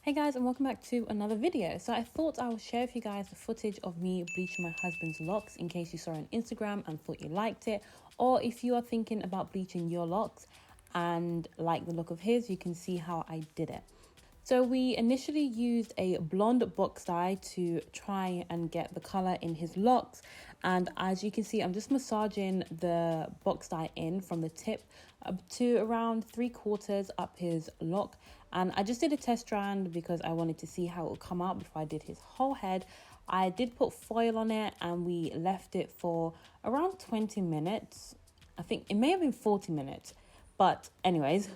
Hey guys, and welcome back to another video. So I thought I would share with you guys the footage of me bleaching my husband's locks in case you saw it on Instagram and thought you liked it, or if you are thinking about bleaching your locks and like the look of his, you can see how I did it. So we initially used a blonde box dye to try and get the color in his locks, and as you can see, I'm just massaging the box dye in from the tip up to around 3/4 up his lock. And I just did a test strand because I wanted to see how it would come out before I did his whole head. I did put foil on it and we left it for around 20 minutes. I think it may have been 40 minutes, but anyways,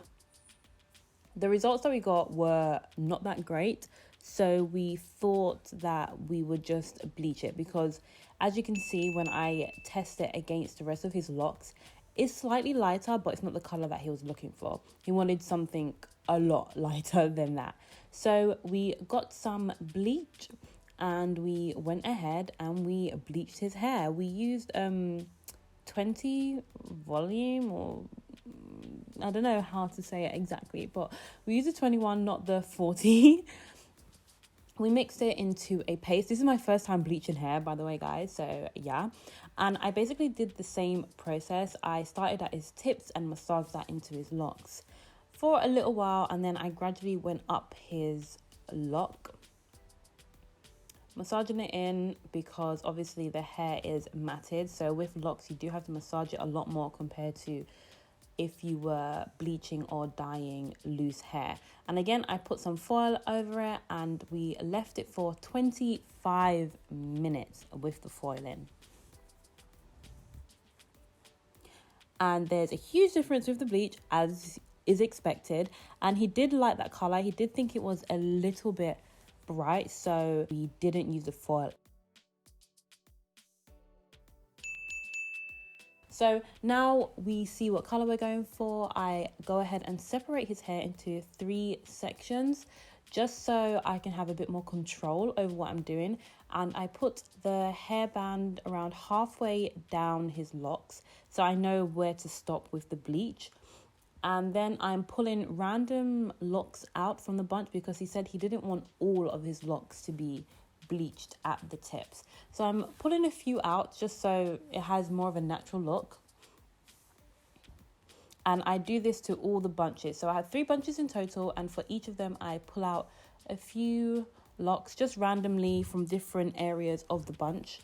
the results that we got were not that great, so we thought that we would just bleach it because, as you can see, when I test it against the rest of his locks, it's slightly lighter, but it's not the color that he was looking for. He wanted something a lot lighter than that. So we got some bleach and we went ahead and we bleached his hair. We used 20 volume, or I don't know how to say it exactly, but we used the 21, not the 40. We mixed it into a paste. This is my first time bleaching hair, by the way, guys, so yeah. And I basically did the same process. I started at his tips and massaged that into his locks for a little while, and then I gradually went up his lock, massaging it in because obviously the hair is matted. So with locks, you do have to massage it a lot more compared to if you were bleaching or dyeing loose hair. And again, I put some foil over it and we left it for 25 minutes with the foil in. And there's a huge difference with the bleach, as is expected. And he did like that color. He did think it was a little bit bright, so we didn't use the foil. So now we see what color we're going for. I go ahead and separate his hair into 3 sections just so I can have a bit more control over what I'm doing. And I put the hairband around halfway down his locks so I know where to stop with the bleach. And then I'm pulling random locks out from the bunch because he said he didn't want all of his locks to be bleached at the tips. So I'm pulling a few out just so it has more of a natural look. And I do this to all the bunches. So I have 3 bunches in total, and for each of them I pull out a few locks just randomly from different areas of the bunch.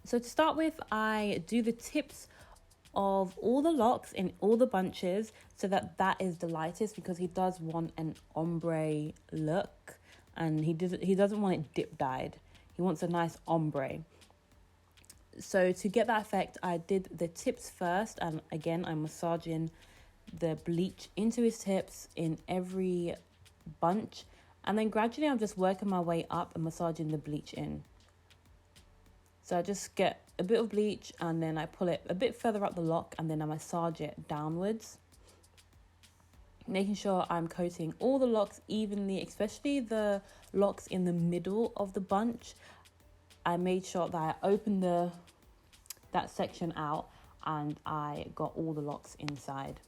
So to start with, I do the tips of all the locks in all the bunches so that is the lightest, because he does want an ombre look and he doesn't want it dip dyed. He wants a nice ombre. So to get that effect, I did the tips first, and again I'm massaging the bleach into his tips in every bunch, and then gradually I'm just working my way up and massaging the bleach in. So I just get a bit of bleach and then I pull it a bit further up the lock and then I massage it downwards, making sure I'm coating all the locks evenly, especially the locks in the middle of the bunch. I made sure that I opened that section out and I got all the locks inside.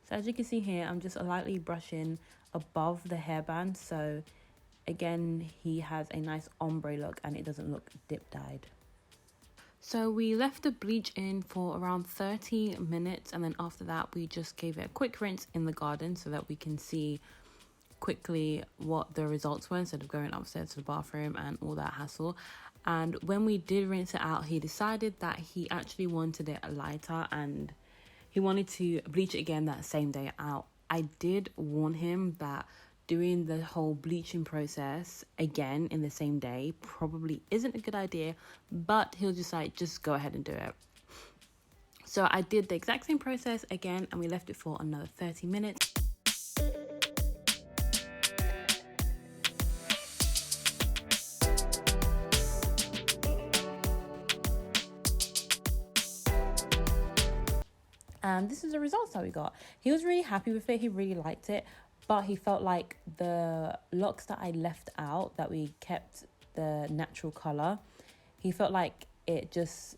So as you can see here, I'm just lightly brushing above the hairband. So again, he has a nice ombre look and it doesn't look dip dyed. So we left the bleach in for around 30 minutes. And then after that, we just gave it a quick rinse in the garden so that we can see quickly what the results were instead of going upstairs to the bathroom and all that hassle. And when we did rinse it out, he decided that he actually wanted it lighter and he wanted to bleach it again that same day out. I did warn him that doing the whole bleaching process again in the same day probably isn't a good idea, but he was just like, just go ahead and do it. So I did the exact same process again, and we left it for another 30 minutes. And this is the results that we got. He was really happy with it. He really liked it, but he felt like the locks that I left out, that we kept the natural color, he felt like it just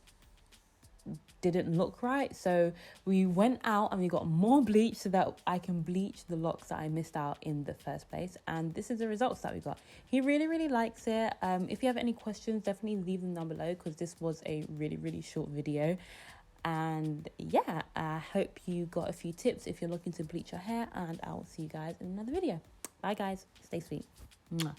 didn't look right. So we went out and we got more bleach so that I can bleach the locks that I missed out in the first place. And this is the results that we got. He really likes it. If you have any questions, definitely leave them down below, because this was a really short video. And yeah, I hope you got a few tips if you're looking to bleach your hair, and I will see you guys in another video. Bye guys, stay sweet. Mwah.